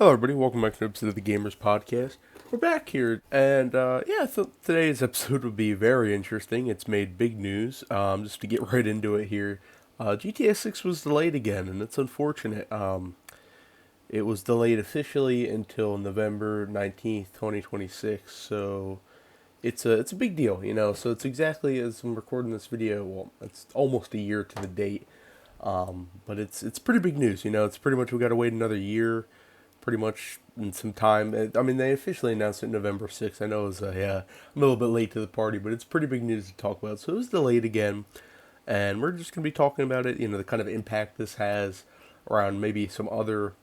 Hello, everybody. Welcome back to an episode of the Gamers Podcast. We're back here, and I thought today's episode would be very interesting. It's made big news. Just to get right into it here, GTA 6 was delayed again, and it's unfortunate. It was delayed officially until November 19th, 2026. So it's a big deal, you know. So it's exactly as I'm recording this video. Well, it's almost a year to the date. But it's pretty big news, you know. It's pretty much we got to wait another year pretty much in some time. I mean, they officially announced it November 6th. I know it was I'm a little bit late to the party, but it's pretty big news to talk about. So it was delayed again, and we're just going to be talking about it, you know, the kind of impact this has around maybe some other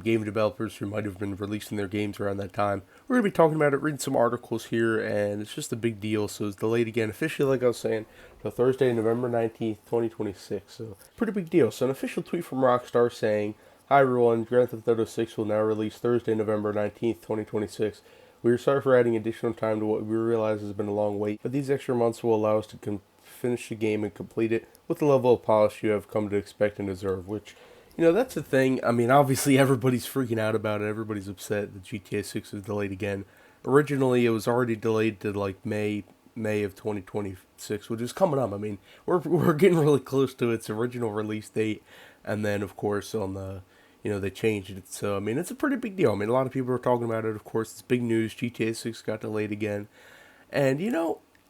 game developers who might have been releasing their games around that time. We're going to be talking about it, reading some articles here, and it's just a big deal. So it's delayed again, officially, like I was saying, to Thursday, November 19th, 2026. So pretty big deal. So an official tweet from Rockstar saying, "Hi everyone, Grand Theft Auto 6 will now release Thursday, November 19th, 2026. We are sorry for adding additional time to what we realize has been a long wait, but these extra months will allow us to finish the game and complete it with the level of polish you have come to expect and deserve," which, you know, that's the thing. I mean, obviously everybody's freaking out about it. Everybody's upset that GTA 6 is delayed again. Originally, it was already delayed to like May of 2026, which is coming up. I mean, we're getting really close to its original release date, and then of course on the they changed it. So I mean, it's a pretty big deal. I mean, a lot of people are talking about it. Of course, it's big news. GTA 6 got delayed again, and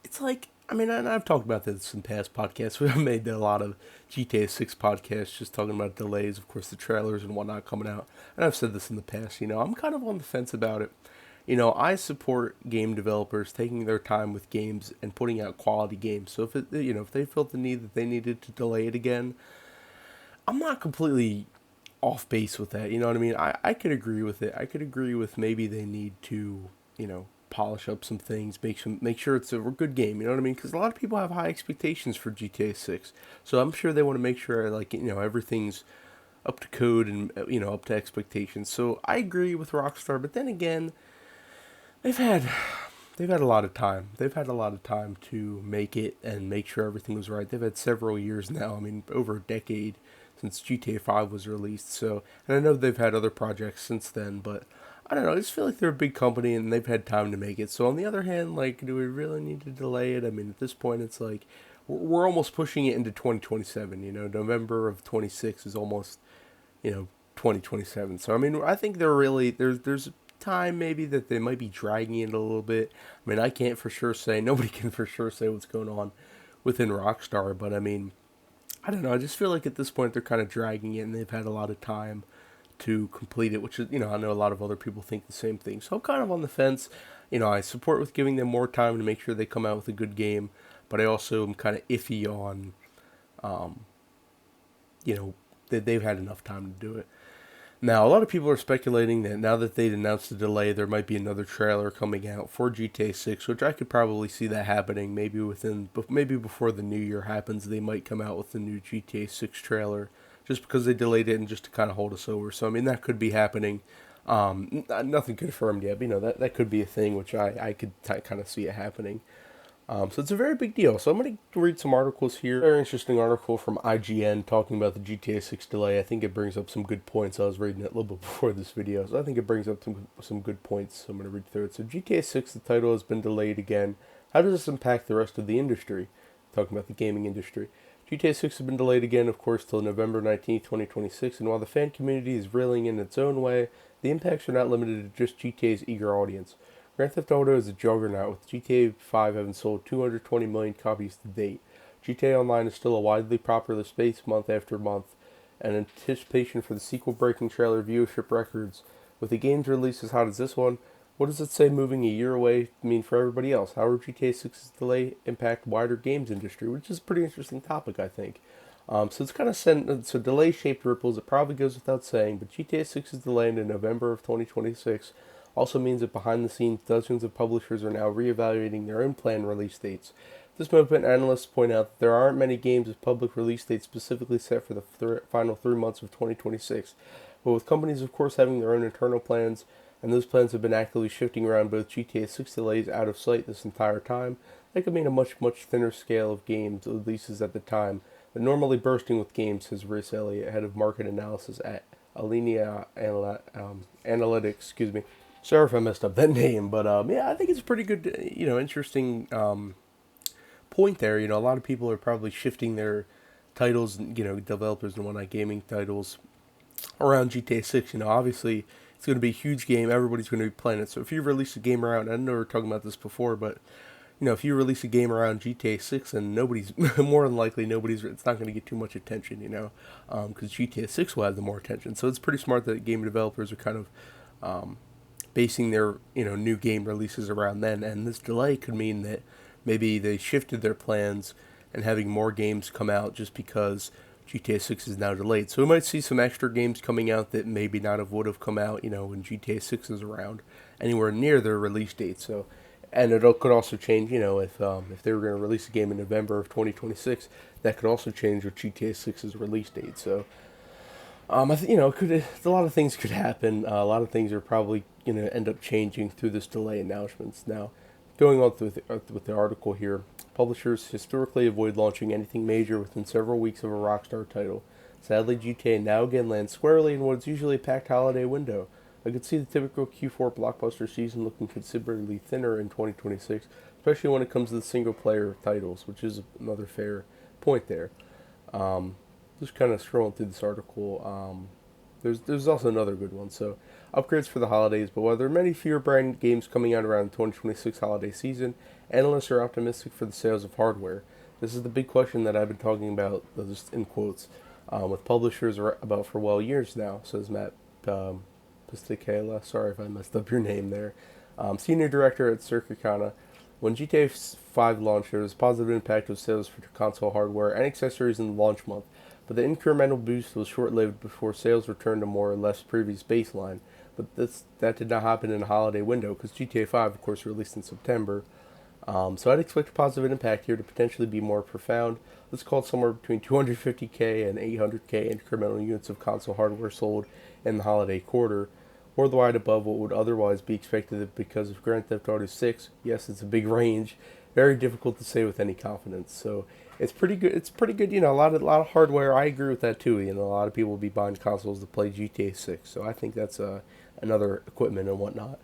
it's like, I mean, and I've talked about this in past podcasts. We've made a lot of GTA 6 podcasts just talking about delays, of course, the trailers and whatnot coming out. And I've said this in the past, I'm kind of on the fence about it. I support game developers taking their time with games and putting out quality games. So if they felt the need that they needed to delay it again, I'm not completely off base with that. You know what I mean? I could agree with it. I could agree with maybe they need to, polish up some things, make sure it's a good game. You know what I mean? Because a lot of people have high expectations for GTA 6, so I'm sure they want to make sure everything's up to code and up to expectations. So I agree with Rockstar, but then again, they've had they've had a lot of time. They've had a lot of time to make it and make sure everything was right. They've had several years now. I mean, over a decade since GTA 5 was released. So, and I know they've had other projects since then, but I don't know. I just feel like they're a big company and they've had time to make it. So, on the other hand, like, do we really need to delay it? I mean, at this point, it's like we're almost pushing it into 2027. November of 26 is almost, 2027. So, I mean, I think they're really there's time maybe that they might be dragging it a little bit. I mean, I can't for sure say, nobody can for sure say what's going on within Rockstar, but I mean, I don't know. I just feel like at this point they're kind of dragging it, and they've had a lot of time to complete it, which is, I know a lot of other people think the same thing. So I'm kind of on the fence. I support with giving them more time to make sure they come out with a good game, but I also am kind of iffy on, um, that they've had enough time to do it. Now, a lot of people are speculating that now that they'd announced the delay, there might be another trailer coming out for GTA 6, which I could probably see that happening. Maybe before the new year happens, they might come out with the new GTA 6 trailer, just because they delayed it and just to kind of hold us over. So, I mean, that could be happening. Nothing confirmed yet, but that could be a thing, which I could kind of see it happening. So it's a very big deal. So I'm going to read some articles here. Very interesting article from IGN talking about the GTA 6 delay. I think it brings up some good points. I was reading it a little bit before this video, so I think it brings up some good points. So I'm going to read through it. So GTA 6, the title has been delayed again. How does this impact the rest of the industry? Talking about the gaming industry. GTA 6 has been delayed again, of course, till November 19th, 2026, and while the fan community is reeling in its own way, the impacts are not limited to just GTA's eager audience. Grand Theft Auto is a juggernaut, with GTA 5 having sold 220 million copies to date. GTA Online is still a widely popular space month after month, and anticipation for the sequel-breaking trailer viewership records. With a game's release as hot as this one, what does it say moving a year away mean for everybody else? How will GTA 6's delay impact wider games industry? Which is a pretty interesting topic, I think. So it's kind of so delay-shaped ripples. It probably goes without saying, but GTA 6's delay into November of 2026 also means that behind the scenes, dozens of publishers are now reevaluating their own planned release dates. At this moment, analysts point out that there aren't many games with public release dates specifically set for the final 3 months of 2026. But with companies, of course, having their own internal plans, and those plans have been actively shifting around both GTA 6 delays out of sight this entire time, that could mean a much, much thinner scale of games releases at the time, but normally bursting with games, says Rhys Elliott, head of market analysis at Alinea Analytics, excuse me. Sorry if I messed up that name, but yeah, I think it's a pretty good, interesting point there. A lot of people are probably shifting their titles, developers and whatnot, gaming titles around GTA 6. Obviously it's going to be a huge game. Everybody's going to be playing it. So if you release a game around, I know we were talking about this before, but if you release a game around GTA 6, and nobody's more than likely it's not going to get too much attention, because GTA 6 will have the more attention. So it's pretty smart that game developers are kind of basing their new game releases around then. And this delay could mean that maybe they shifted their plans and having more games come out just because GTA 6 is now delayed. So we might see some extra games coming out that maybe not have would have come out, when GTA 6 is around, anywhere near their release date. So, and it could also change, if they were going to release a game in November of 2026, that could also change with GTA 6's release date. So, I think a lot of things could happen. A lot of things are probably going to end up changing through this delay announcements. Now, going on with the article here, publishers historically avoid launching anything major within several weeks of a Rockstar title. Sadly, GTA now again lands squarely in what is usually a packed holiday window. I could see the typical Q4 blockbuster season looking considerably thinner in 2026, especially when it comes to the single-player titles, which is another fair point there. Um, just kind of scrolling through this article. There's also another good one. So, upgrades for the holidays, but while there are many fewer brand games coming out around the 2026 holiday season, analysts are optimistic for the sales of hardware. This is the big question that I've been talking about, just in quotes, with publishers about for years now, says Matt Pisticala. Sorry if I messed up your name there. Senior director at Circuicana. When GTA 5 launched, there was a positive impact of sales for console hardware and accessories in the launch month, but the incremental boost was short-lived before sales returned to more or less previous baseline. But that did not happen in a holiday window because GTA 5, of course, released in September. So I'd expect a positive impact here to potentially be more profound. Let's call it somewhere between 250K and 800K incremental units of console hardware sold in the holiday quarter, worldwide above what would otherwise be expected because of Grand Theft Auto 6. Yes, it's a big range, very difficult to say with any confidence. So it's pretty good. It's pretty good. A lot of hardware. I agree with that too. A lot of people will be buying consoles to play GTA 6. So I think that's another equipment and whatnot.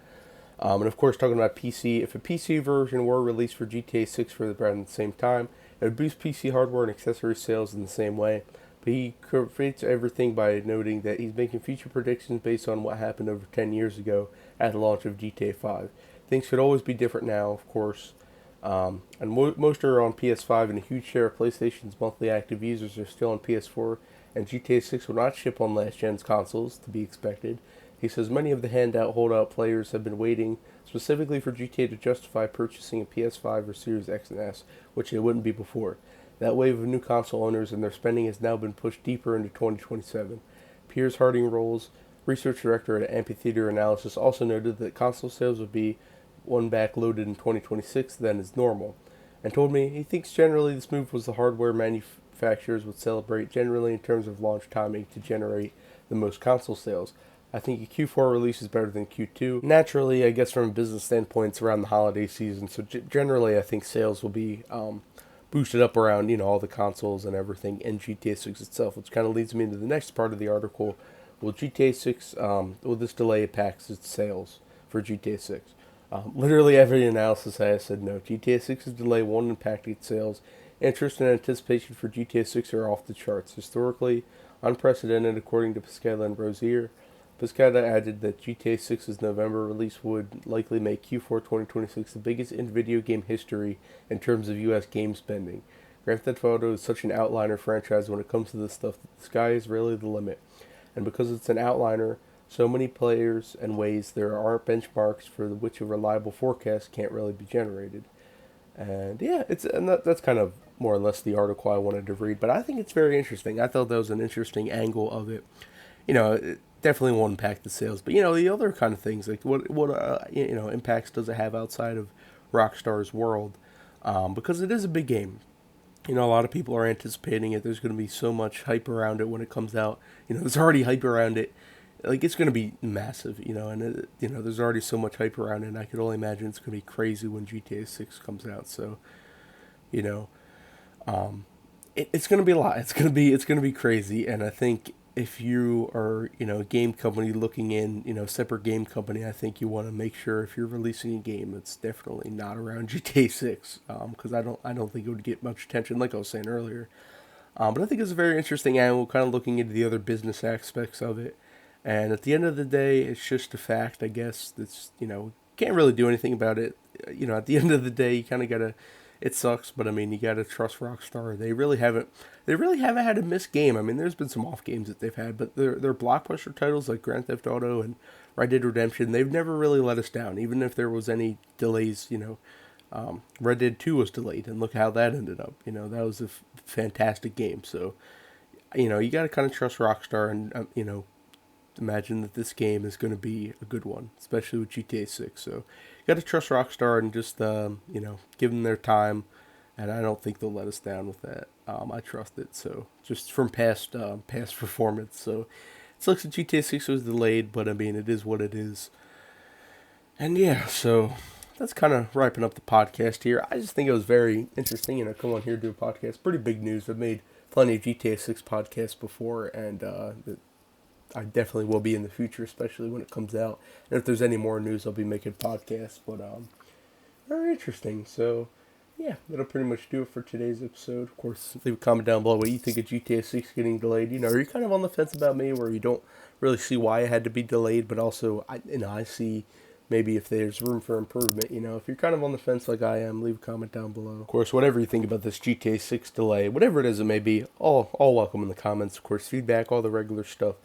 And of course, talking about PC, if a PC version were released for GTA 6 for the brand at the same time, it would boost PC hardware and accessory sales in the same way. But he creates everything by noting that he's making future predictions based on what happened over 10 years ago at the launch of GTA 5. Things could always be different now, of course. Most are on PS5, and a huge share of PlayStation's monthly active users are still on PS4, and GTA 6 will not ship on last gen's consoles, to be expected. He says many of the holdout players have been waiting specifically for GTA to justify purchasing a PS5 or Series X and S, which they wouldn't be before. That wave of new console owners and their spending has now been pushed deeper into 2027. Piers Harding Rolls, research director at Amphitheater Analysis, also noted that console sales would be one backloaded in 2026 than is normal, and told me he thinks generally this move was the hardware manufacturers would celebrate generally in terms of launch timing to generate the most console sales. I think a Q4 release is better than Q2. Naturally, I guess from a business standpoint, it's around the holiday season, so generally I think sales will be boosted up around all the consoles and everything in GTA 6 itself, which kind of leads me into the next part of the article. Will GTA 6 will this delay impact its sales for GTA 6? Literally every analysis I have said no. GTA 6's delay won't impact its sales. Interest and anticipation for GTA 6 are off the charts. Historically unprecedented, according to Piscatella and Rosier. Piscatella added that GTA 6's November release would likely make Q4 2026 the biggest in video game history in terms of U.S. game spending. Grand Theft Auto is such an outliner franchise when it comes to this stuff that the sky is really the limit. And because it's an outliner, so many players and ways there aren't benchmarks for which a reliable forecast can't really be generated. And yeah, that's kind of more or less the article I wanted to read, but I think it's very interesting. I thought that was an interesting angle of it. It definitely won't impact the sales, but the other kind of things like what impacts does it have outside of Rockstar's world? Because it is a big game. A lot of people are anticipating it. There's going to be so much hype around it when it comes out. There's already hype around it. Like, it's going to be massive, and there's already so much hype around it, and I could only imagine it's going to be crazy when GTA 6 comes out. So, you know, it's going to be a lot. It's going to be crazy, and I think if you are, a game company looking in, separate game company, I think you want to make sure if you're releasing a game, it's definitely not around GTA 6, because I don't think it would get much attention, like I was saying earlier. But I think it's a very interesting angle, kind of looking into the other business aspects of it. And at the end of the day, it's just a fact, I guess. That's, can't really do anything about it. At the end of the day, you kind of gotta. It sucks, but I mean, you gotta trust Rockstar. They really haven't had a missed game. I mean, there's been some off games that they've had, but their blockbuster titles like Grand Theft Auto and Red Dead Redemption, they've never really let us down. Even if there was any delays, Red Dead 2 was delayed, and look how that ended up. That was a fantastic game. So, you got to kind of trust Rockstar and, imagine that this game is going to be a good one, especially with GTA 6. So, you got to trust Rockstar and just, give them their time. And I don't think they'll let us down with that. I trust it. So, just from past performance. So, it sucks that GTA 6 was delayed, but I mean, it is what it is. And yeah, so that's kind of wrapping up the podcast here. I just think it was very interesting, come on here do a podcast. Pretty big news. I've made plenty of GTA 6 podcasts before, and I definitely will be in the future, especially when it comes out. And if there's any more news, I'll be making podcasts. But very interesting. So yeah, that'll pretty much do it for today's episode. Of course, leave a comment down below what you think of GTA 6 getting delayed. Are you kind of on the fence about me, where you don't really see why it had to be delayed, but also I see maybe if there's room for improvement. If you're kind of on the fence like I am, leave a comment down below. Of course, whatever you think about this GTA 6 delay, whatever it is it may be, all welcome in the comments. Of course, feedback, all the regular stuff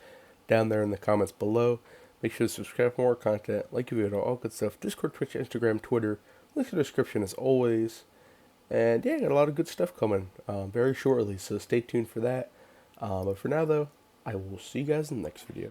down there in the comments below. Make sure to subscribe for more content, like the video, all good stuff. Discord, Twitch, Instagram, Twitter. Link in the description as always. And yeah, got a lot of good stuff coming very shortly, so stay tuned for that. But for now, though, I will see you guys in the next video.